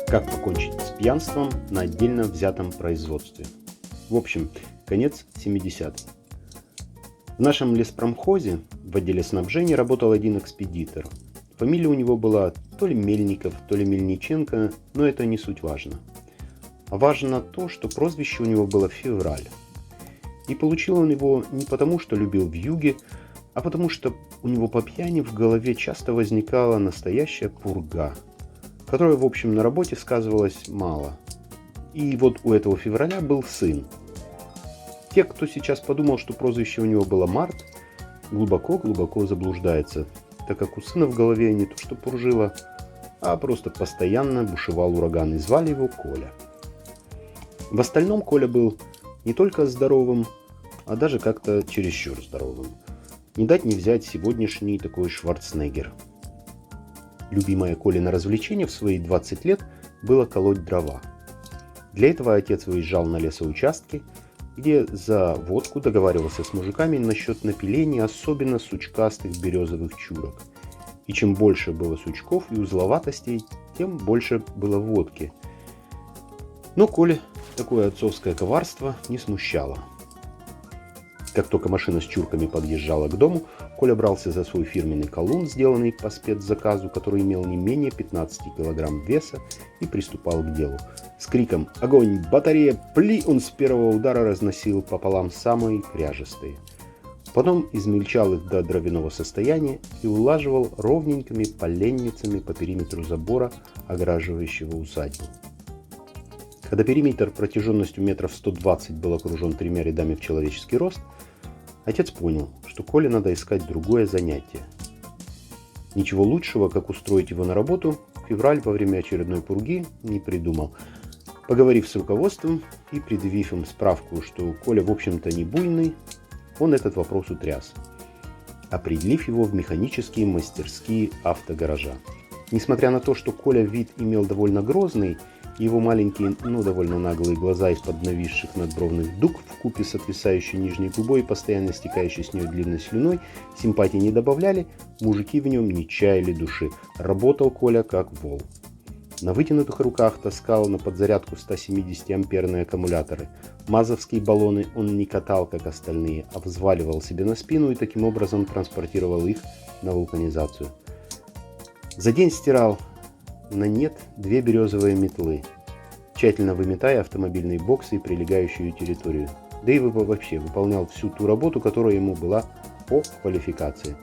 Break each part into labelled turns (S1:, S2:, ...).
S1: Как покончить с пьянством на отдельно взятом производстве. В общем, конец 70-х. В нашем леспромхозе в отделе снабжения работал один экспедитор. Фамилия у него была то ли Мельников, то ли Мельниченко, но это не суть важно. А важно то, что прозвище у него было Февраль. И получил он его не потому, что любил вьюги, а потому что у него по пьяни в голове часто возникала настоящая пурга, которая, в общем, на работе сказывалась мало. И вот у этого Февраля был сын. Те, кто сейчас подумал, что прозвище у него было Март, глубоко-глубоко заблуждается, так как у сына в голове не то что пуржило, а просто постоянно бушевал ураган, и звали его Коля. В остальном Коля был не только здоровым, а даже как-то чересчур здоровым. Не дать не взять сегодняшний такой Шварценеггер. Любимое Колино развлечение в свои 20 лет было колоть дрова. Для этого отец выезжал на лесоучастки, где за водку договаривался с мужиками насчет напиления особенно сучкастых березовых чурок. И чем больше было сучков и узловатостей, тем больше было водки. Но Коле такое отцовское коварство не смущало. Как только машина с чурками подъезжала к дому, Коля брался за свой фирменный колун, сделанный по спецзаказу, который имел не менее 15 килограмм веса, и приступал к делу. С криком «Огонь! Батарея! Пли!» он с первого удара разносил пополам самые кряжестые. Потом измельчал их до дровяного состояния и улаживал ровненькими поленницами по периметру забора, огораживающего усадьбу. Когда периметр протяженностью метров 120 был окружен 3 рядами в человеческий рост, отец понял, что Коле надо искать другое занятие. Ничего лучшего, как устроить его на работу, Февраль во время очередной пурги не придумал. Поговорив с руководством и предъявив им справку, что Коля в общем-то не буйный, он этот вопрос утряс, определив его в механические мастерские автогаража. Несмотря на то, что Коля вид имел довольно грозный, его маленькие, но довольно наглые глаза из-под нависших надбровных дуг вкупе с отвисающей нижней губой и постоянно стекающей с нее длинной слюной симпатии не добавляли, мужики в нем не чаяли души. Работал Коля как вол. На вытянутых руках таскал на подзарядку 170-амперные аккумуляторы. Мазовские баллоны он не катал, как остальные, а взваливал себе на спину и таким образом транспортировал их на вулканизацию. За день стирал на нет 2 березовые метлы, тщательно выметая автомобильные боксы и прилегающую территорию. Да и вообще выполнял всю ту работу, которая ему была по квалификации.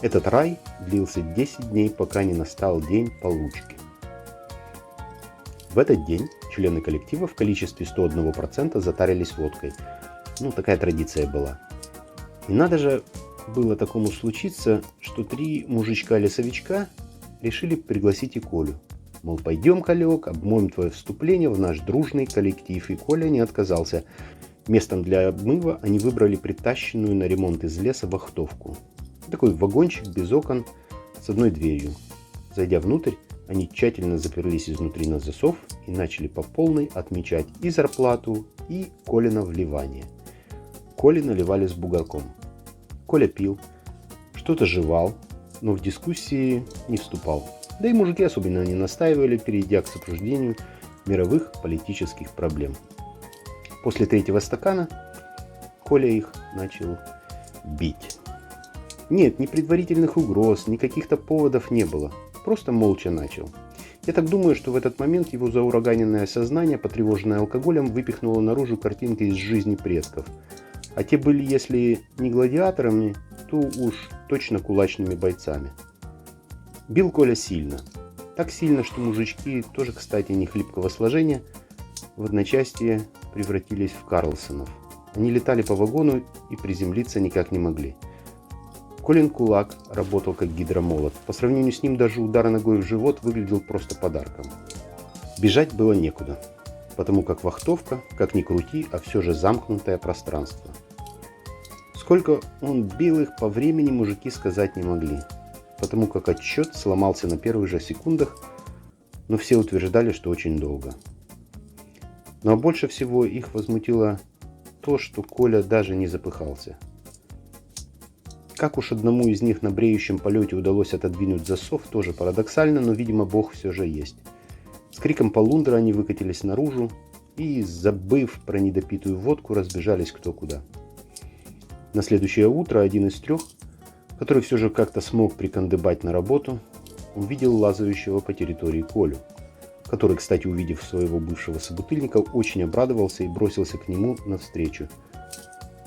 S1: Этот рай длился 10 дней, пока не настал день получки. В этот день члены коллектива в количестве 101% затарились водкой. Такая традиция была. И надо же было такому случиться, что 3 мужичка-лесовичка решили пригласить и Колю. Мол, пойдем, Колек, обмоем твое вступление в наш дружный коллектив. И Коля не отказался. Местом для обмыва они выбрали притащенную на ремонт из леса вахтовку. Такой вагончик без окон с одной дверью. Зайдя внутрь, они тщательно заперлись изнутри на засов и начали по полной отмечать и зарплату, и Колино вливание. Коле наливали с бугорком. Коля пил, что-то жевал, но в дискуссии не вступал. Да и мужики особенно не настаивали, перейдя к обсуждению мировых политических проблем. После 3-го стакана Коля их начал бить. Нет, ни предварительных угроз, ни каких-то поводов не было. Просто молча начал. Я так думаю, что в этот момент его заураганенное сознание, потревоженное алкоголем, выпихнуло наружу картинки из жизни предков. А те были, если не гладиаторами, то уж точно кулачными бойцами. Бил Коля сильно. Так сильно, что мужички, тоже, кстати, не хлипкого сложения, в одночасье превратились в Карлсонов. Они летали по вагону и приземлиться никак не могли. Колин кулак работал как гидромолот. По сравнению с ним даже удар ногой в живот выглядел просто подарком. Бежать было некуда, потому как вахтовка, как ни крути, а все же замкнутое пространство. Сколько он бил их по времени, мужики сказать не могли, потому как отсчет сломался на первых же секундах, но все утверждали, что очень долго. Но больше всего их возмутило то, что Коля даже не запыхался. Как уж одному из них на бреющем полете удалось отодвинуть засов, тоже парадоксально, но, видимо, Бог все же есть. С криком полундра они выкатились наружу и, забыв про недопитую водку, разбежались кто куда. На следующее утро один из трех, который все же как-то смог прикандыбать на работу, увидел лазающего по территории Колю, который, кстати, увидев своего бывшего собутыльника, очень обрадовался и бросился к нему навстречу.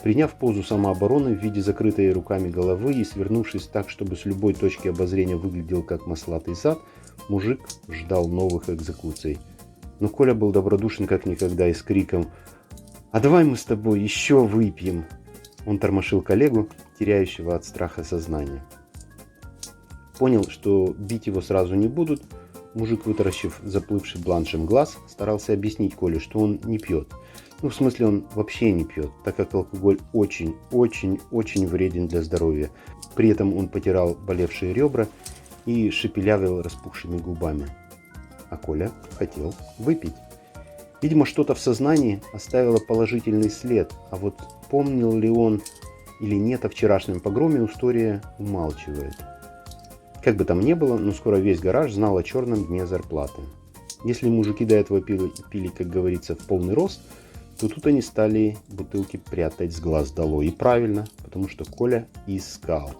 S1: Приняв позу самообороны в виде закрытой руками головы и свернувшись так, чтобы с любой точки обозрения выглядел как маслатый зад, мужик ждал новых экзекуций. Но Коля был добродушен как никогда и с криком «А давай мы с тобой еще выпьем!» Он тормошил коллегу, теряющего от страха сознание. Понял, что бить его сразу не будут. Мужик, вытаращив заплывший бланшем глаз, старался объяснить Коле, что он не пьет. Ну, в смысле, он вообще не пьет, так как алкоголь очень вреден для здоровья. При этом он потирал болевшие ребра и шепелявил распухшими губами. А Коля хотел выпить. Видимо, что-то в сознании оставило положительный след, а вот помнил ли он или нет о вчерашнем погроме, история умалчивает. Как бы там ни было, но скоро весь гараж знал о черном дне зарплаты. Если мужики до этого пили, как говорится, в полный рост, то тут они стали бутылки прятать с глаз долой. И правильно, потому что Коля искал.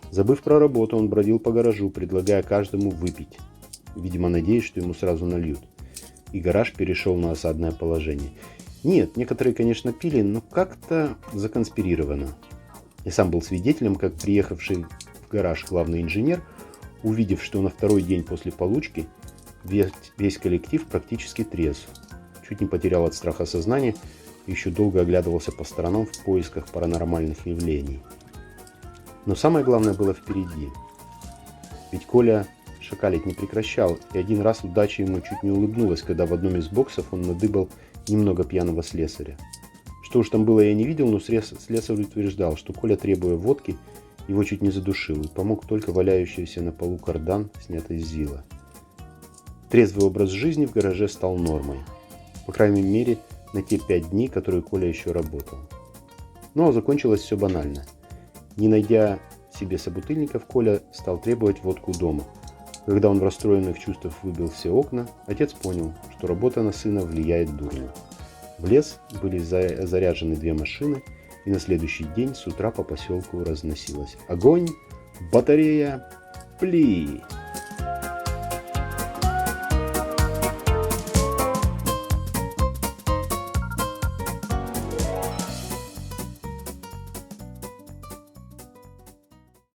S1: Забыв про работу, он бродил по гаражу, предлагая каждому выпить. Видимо, надеясь, что ему сразу нальют. И гараж перешел на осадное положение. Нет, некоторые, конечно, пили, но как-то законспирировано. Я сам был свидетелем, как приехавший в гараж главный инженер, увидев, что на второй день после получки весь коллектив практически трезв, чуть не потерял от страха сознание и еще долго оглядывался по сторонам в поисках паранормальных явлений. Но самое главное было впереди. Ведь Коля шакалить не прекращал, и один раз удача ему чуть не улыбнулась, когда в одном из боксов он надыбал немного пьяного слесаря. Что уж там было, я не видел, но слесарь утверждал, что Коля, требуя водки, его чуть не задушил и помог только валяющийся на полу кардан, снятый с Зила. Трезвый образ жизни в гараже стал нормой. По крайней мере, на те 5 дней, которые Коля еще работал. Ну а закончилось все банально. Не найдя себе собутыльников, Коля стал требовать водку дома. Когда он в расстроенных чувствах выбил все окна, отец понял, что работа на сына влияет дурно. В лес были заряжены 2 машины, и на следующий день с утра по поселку разносилось: огонь, батарея, пли!